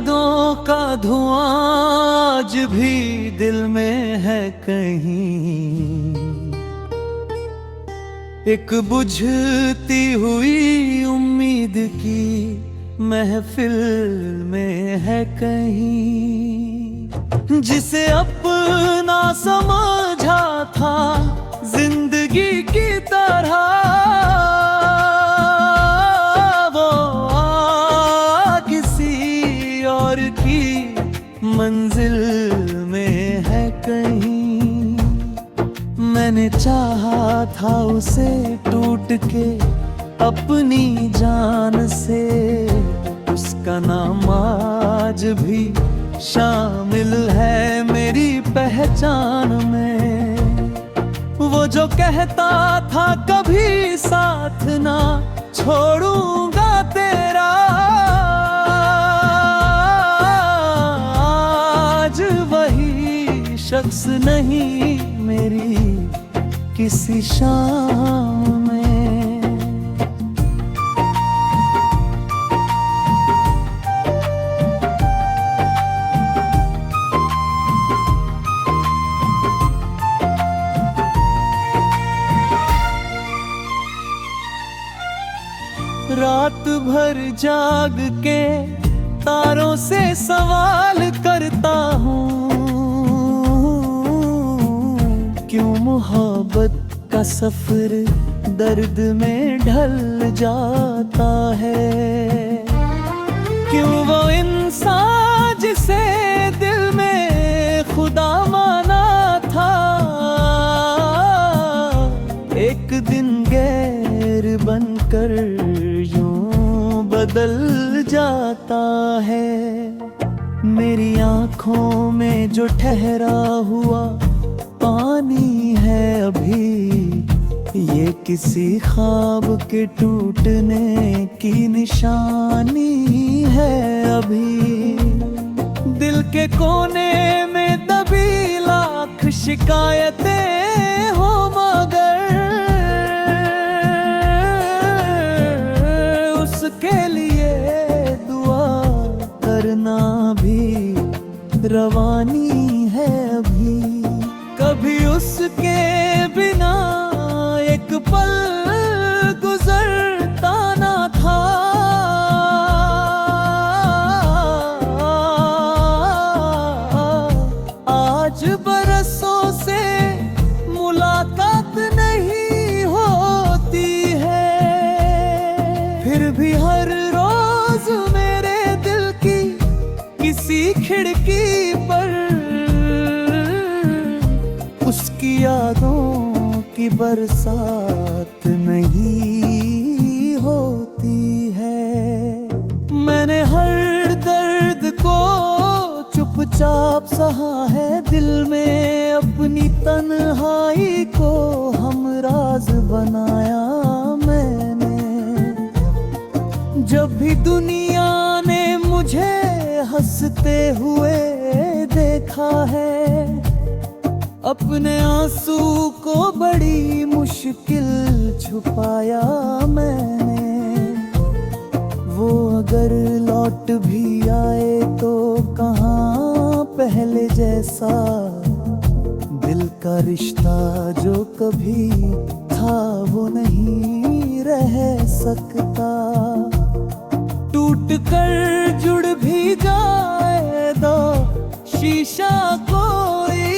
यादों का धुआं आज भी दिल में है कहीं, एक बुझती हुई उम्मीद की महफिल में है कहीं। जिसे अपना समझा था जिंदगी की तरह, मंजिल में है कहीं। मैंने चाहा था उसे टूट के अपनी जान से, उसका नाम आज भी शामिल है मेरी पहचान में। वो जो कहता था कभी साथ ना छोड़ूंगा तेरा, शख्स नहीं मेरी किसी शाम में। रात भर जाग के तारों से सवाल करता हूँ, क्यों मोहब्बत का सफर दर्द में ढल जाता है। क्यों वो इंसान जिसे दिल में खुदा माना था, एक दिन गैर बनकर यूं बदल जाता है। मेरी आँखों में जो ठहरा हुआ पानी है अभी, ये किसी ख्वाब के टूटने की निशानी है अभी। दिल के कोने में दबी लाख शिकायतें हो, मगर उसके लिए दुआ करना भी रवानी है अभी। कभी उसके बिना एक पल गुजरता ना था, आज बरसों से मुलाकात नहीं होती है, फिर भी हर रोज मेरे दिल की किसी खिड़की पर उसकी यादों की बरसात नहीं होती है। मैंने हर दर्द को चुपचाप सहा है दिल में, अपनी तन्हाई को हमराज बनाया मैंने। जब भी दुनिया ने मुझे हंसते हुए देखा है, अपने आंसू को बड़ी मुश्किल छुपाया मैंने। वो अगर लौट भी आए तो कहाँ पहले जैसा दिल का रिश्ता जो कभी था वो नहीं रह सकता। टूट कर जुड़ भी जाए तो शीशा कोई,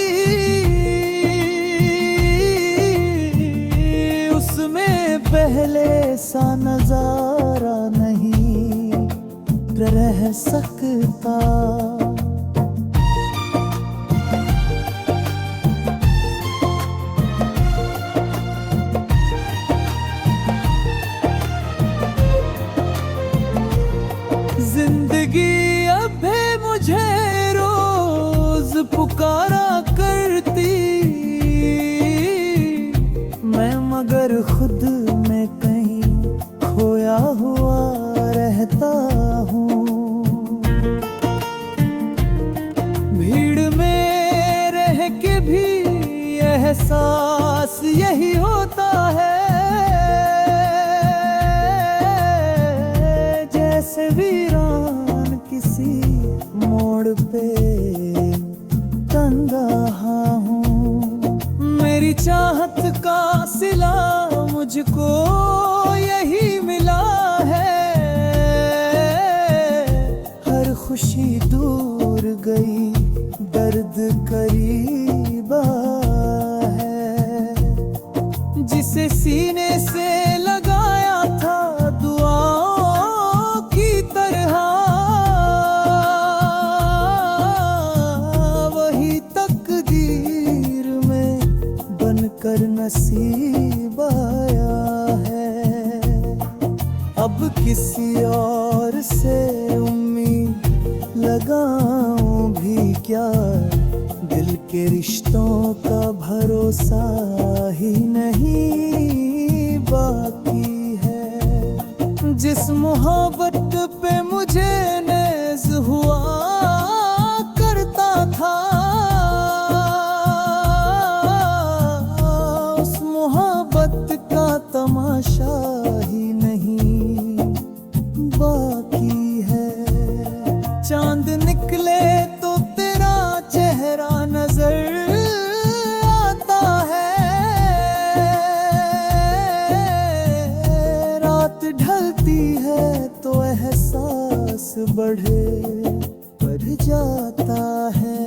पहले सा नजारा नहीं रह सकता। जिंदगी अब भी मुझे रोज पुकारा करती, मैं मगर खुद में कहीं खोया हुआ रहता हूँ। भीड़ में रह के भी एहसास यही होता है, जैसे वीरान किसी पे तन्हा हूँ। मेरी चाहत का सिला मुझको यही मिला है। हर खुशी दूर गई, दर्द करीब है। जिसे सीने से लगाया था दुआओं की तरह, वही तकदीर में बनकर नसीब आया है। अब किसी और से उम्मीद लगाऊं भी क्या, दिल के रिश्तों का भरोसा ही नहीं बाकी है। जिस मोहब्बत पे मुझे नेज़ हुआ करता था, उस मोहब्बत का तमाशा ही नहीं बाकी है। चांद निकले तो तेरा चेहरा नजर आता है। रात ढलती है तो एहसास बढ़ जाता है।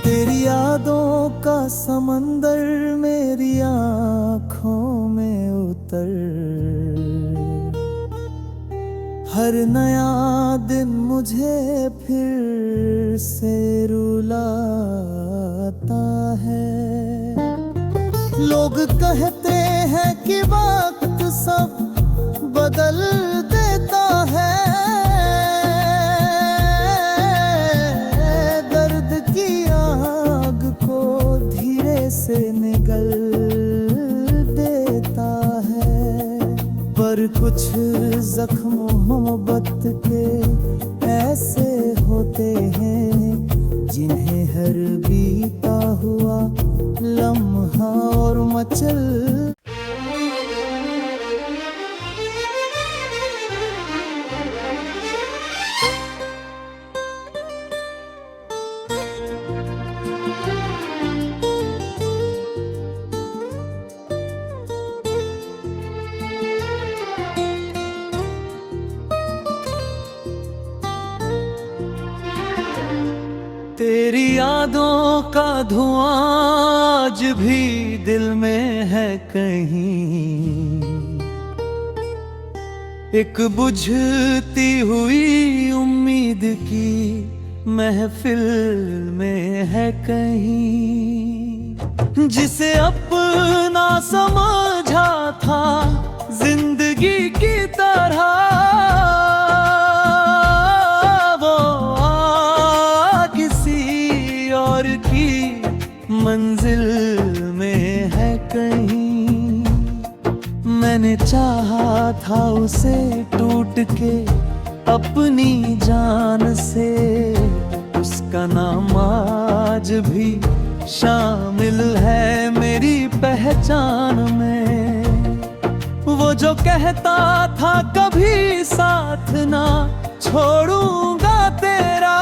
तेरी यादों का समंदर मेरी आँखों में उतर, हर नया दिन मुझे फिर से रुलाता है। लोग कहते हैं कि वक्त सब बदल देता है। से निगल देता है, पर कुछ जख्म मोहब्बत के ऐसे होते हैं जिन्हें हर बीता हुआ लम्हा और मचल तेरी यादों का धुआं आज भी दिल में है कहीं। एक बुझती हुई उम्मीद की महफिल में है कहीं। जिसे अपना समझा था जिंदगी की तरह, मंजिल में है कहीं। मैंने चाहा था उसे टूट के अपनी जान से, उसका नाम आज भी शामिल है मेरी पहचान में। वो जो कहता था कभी साथ ना छोड़ूंगा तेरा,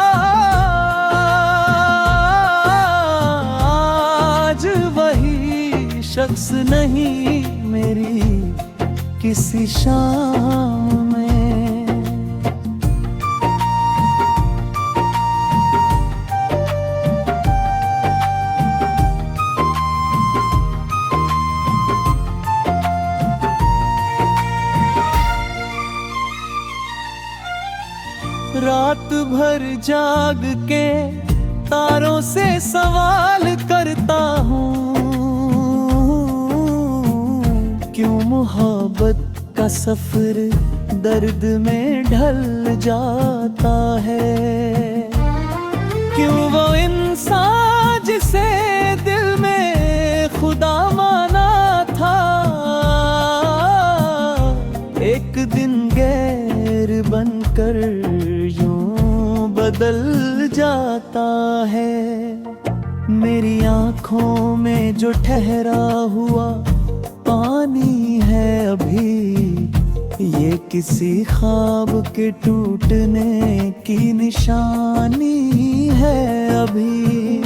शख्स नहीं मेरी किसी शाम में। रात भर जाग के तारों से सवाल करता हूँ, क्यों मोहब्बत का सफर दर्द में ढल जाता है। क्यों वो इंसान जिसे दिल में खुदा माना था, एक दिन गैर बनकर यूं बदल जाता है। मेरी आँखों में जो ठहरा हुआ पानी है अभी, ये किसी ख्वाब के टूटने की निशानी है अभी।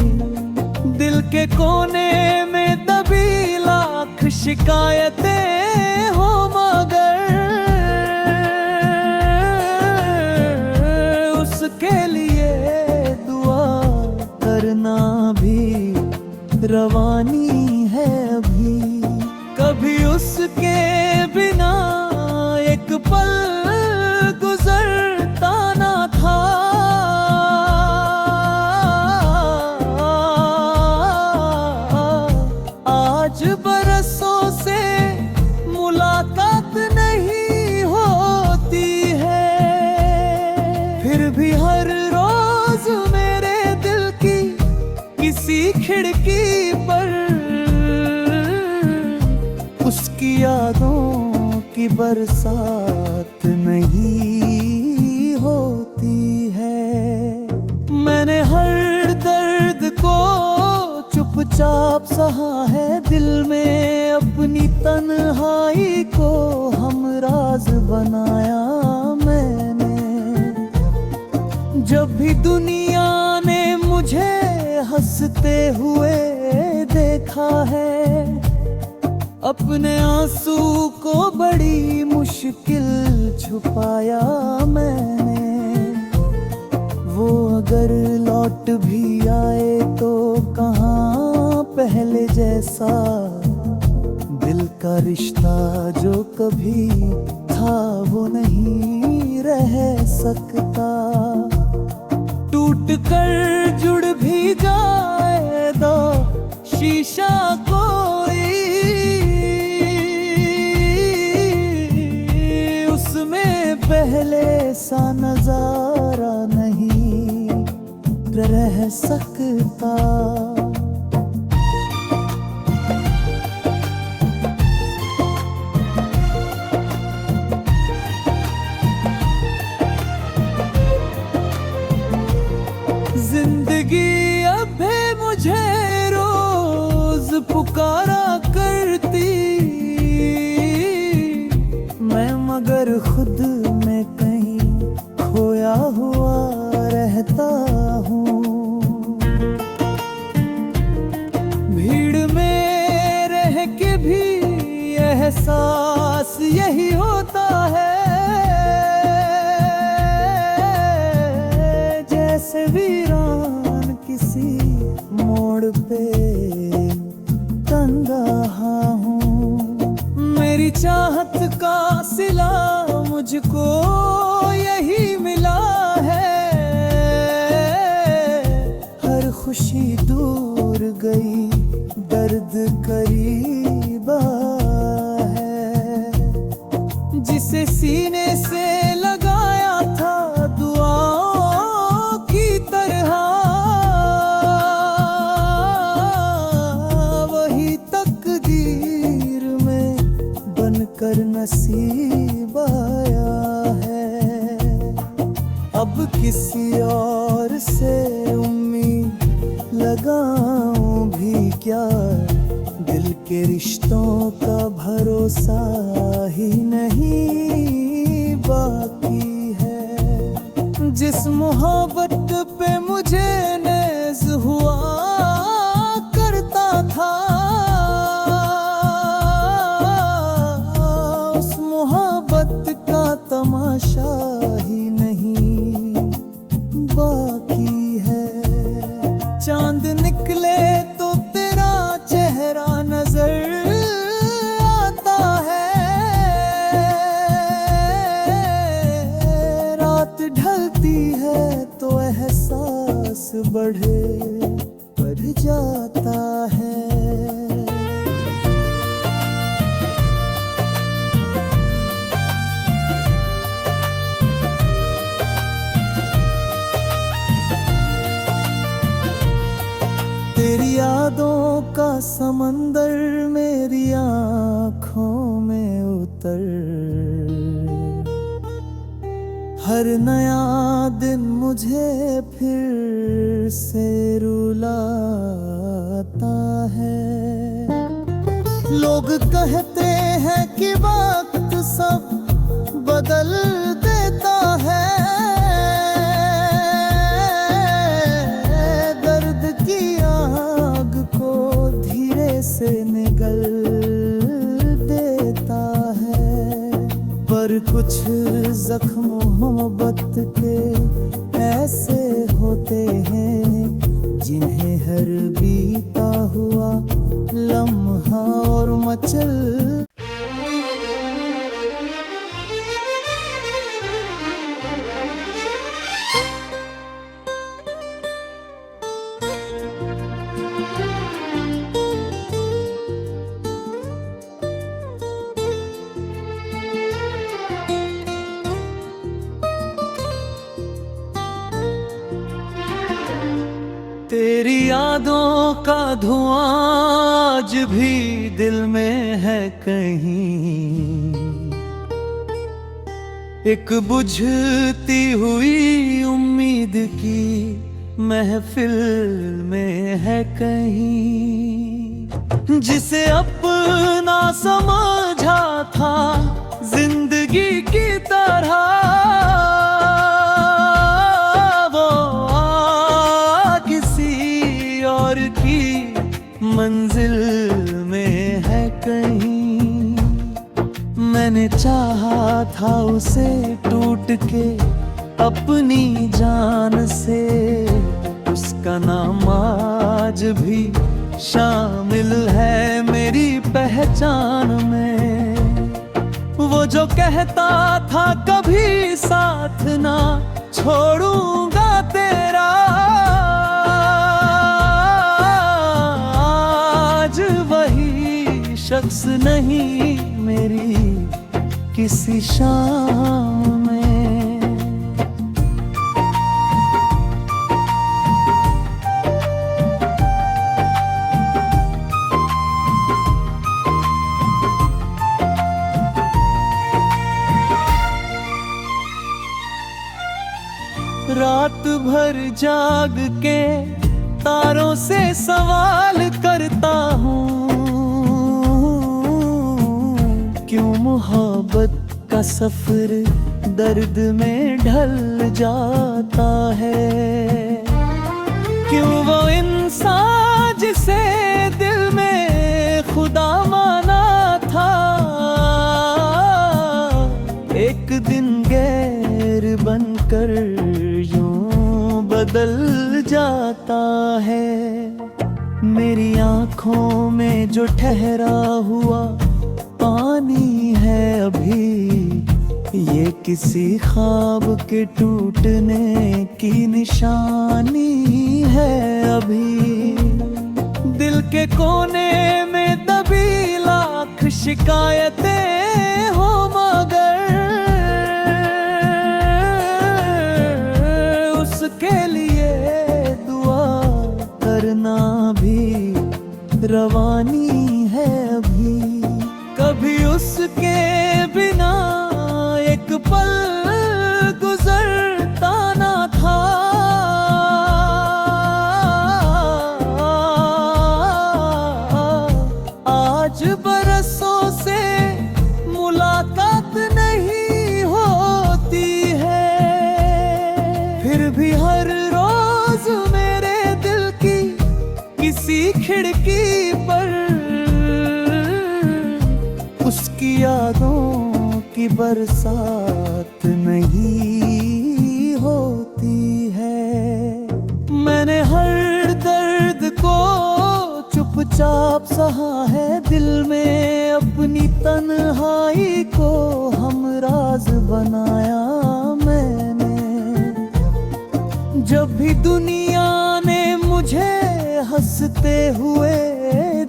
दिल के कोने में दबी लाख शिकायतें हो, मगर उसके लिए दुआ करना भी रवानी है अभी। कभी उसके बिना एक पल गुजरता ना था, आज बरसों से मुलाकात नहीं होती है, फिर भी हर रोज मेरे दिल की किसी खिड़की पर उसकी यादों की बरसात नहीं होती है। मैंने हर दर्द को चुपचाप सहा है, दिल में अपनी तन्हाई को हमराज बनाया मैंने। जब भी दुनिया ने मुझे हंसते हुए देखा है, अपने आंसू को बड़ी मुश्किल छुपाया मैंने। वो अगर लौट भी आए तो कहाँ पहले जैसा दिल का रिश्ता जो कभी था वो नहीं रह सकता। टूट कर जुड़ भी जाए तो शीशा कोई, उसमें पहले सा नजारा नहीं रह सकता। जिंदगी अब भी मुझे रोज पुकारा करती, मैं मगर खुद में कहीं खोया हुआ रहता हूँ। भीड़ में रह के भी एहसास यही होता है, जैसे वीरान किसी मोड़ पे तन्हा हूँ। मेरी चाहत का सिला मुझको यही मिला है, हर खुशी दूर गई दर्द करीब है। जिसे सीने से लगाया था दुआओं की तरह, वही तकदीर में बनकर नसीब आया है। अब किसी और से उम्मीद लगाऊं भी क्या, दिल के रिश्तों का भरोसा ही नहीं बाकी है। जिस मोहब्बत पे मुझे नेज़ हुआ करता था, उस मोहब्बत का तमाशा ही नहीं बाकी है। चांद निकले तो तेरा चेहरा नजर आता है, रात ढलती है तो एहसास बढ़ जाता है। तेरी यादों का समंदर मेरी आँखों में उतर, हर नया दिन मुझे फिर से रुलाता है। लोग कहते हैं कि वक्त सब बदल देता है, दर्द की आग को धीरे से निगल देता है। पर कुछ जख्म मोहब्बत के ऐसे होते हैं जिन्हें हर बीता हुआ लम्हा और मचल तेरी यादों का धुआं आज भी दिल में है कहीं, एक बुझती हुई उम्मीद की महफिल में है कहीं। जिसे अपना समझा था जिंदगी की तरह, मंजिल में है कहीं। मैंने चाहा था उसे टूट के अपनी जान से, उसका नाम आज भी शामिल है मेरी पहचान में। वो जो कहता था कभी साथ ना छोड़ूंगा तेरा, शख्स नहीं मेरी किसी शाम में। रात भर जाग के तारों से सवाल करता हूँ, क्यों मोहब्बत का सफर दर्द में ढल जाता है। क्यों वो इंसान जिसे दिल में खुदा माना था, एक दिन गैर बनकर यूं बदल जाता है। मेरी आँखों में जो ठहरा हुआ पानी है अभी, ये किसी ख्वाब के टूटने की निशानी है अभी। दिल के कोने में दबी लाख शिकायतें हो, मगर उसके लिए दुआ करना भी रवानी है अभी। कभी उसके बिना एक पल गुजरता ना था, आज बरसों से मुलाकात नहीं होती है, फिर भी हर रोज मेरे दिल की किसी खिड़की पर उसकी यादों की बरसात नहीं होती है। मैंने हर दर्द को चुपचाप सहा है दिल में, अपनी तन्हाई को हमराज बनाया मैंने। जब भी दुनिया ने मुझे हंसते हुए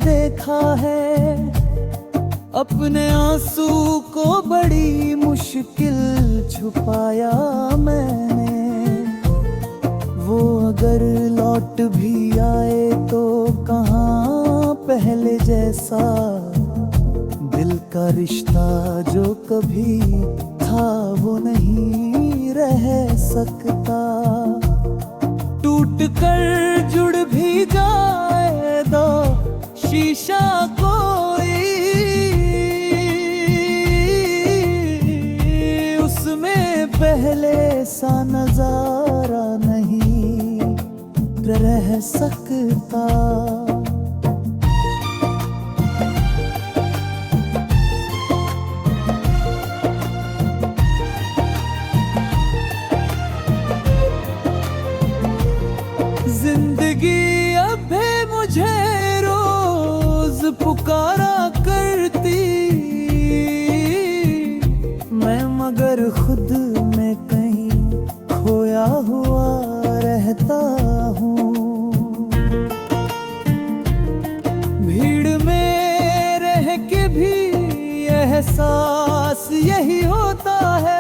देखा है, अपने आंसू को बड़ी मुश्किल छुपाया मैंने। वो अगर लौट भी आए तो कहाँ पहले जैसा दिल का रिश्ता जो कभी था वो नहीं रह सकता। टूट कर जुड़ भी जाए तो शीशा कोई, उसमें पहले सा नजारा नहीं रह सकता। जिंदगी अब भी मुझे रोज पुकारा करती, मैं मगर खुद में कहीं खोया हुआ रहता हूँ। भीड़ में रह के भी एहसास यही होता है,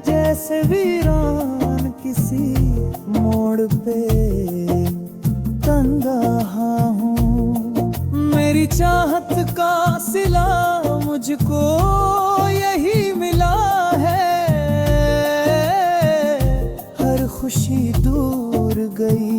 जैसे वीरान किसी मोड़ पे तन्हा हूँ। मेरी चाहत का सिला मुझको यही मिला है, हर खुशी दूर गई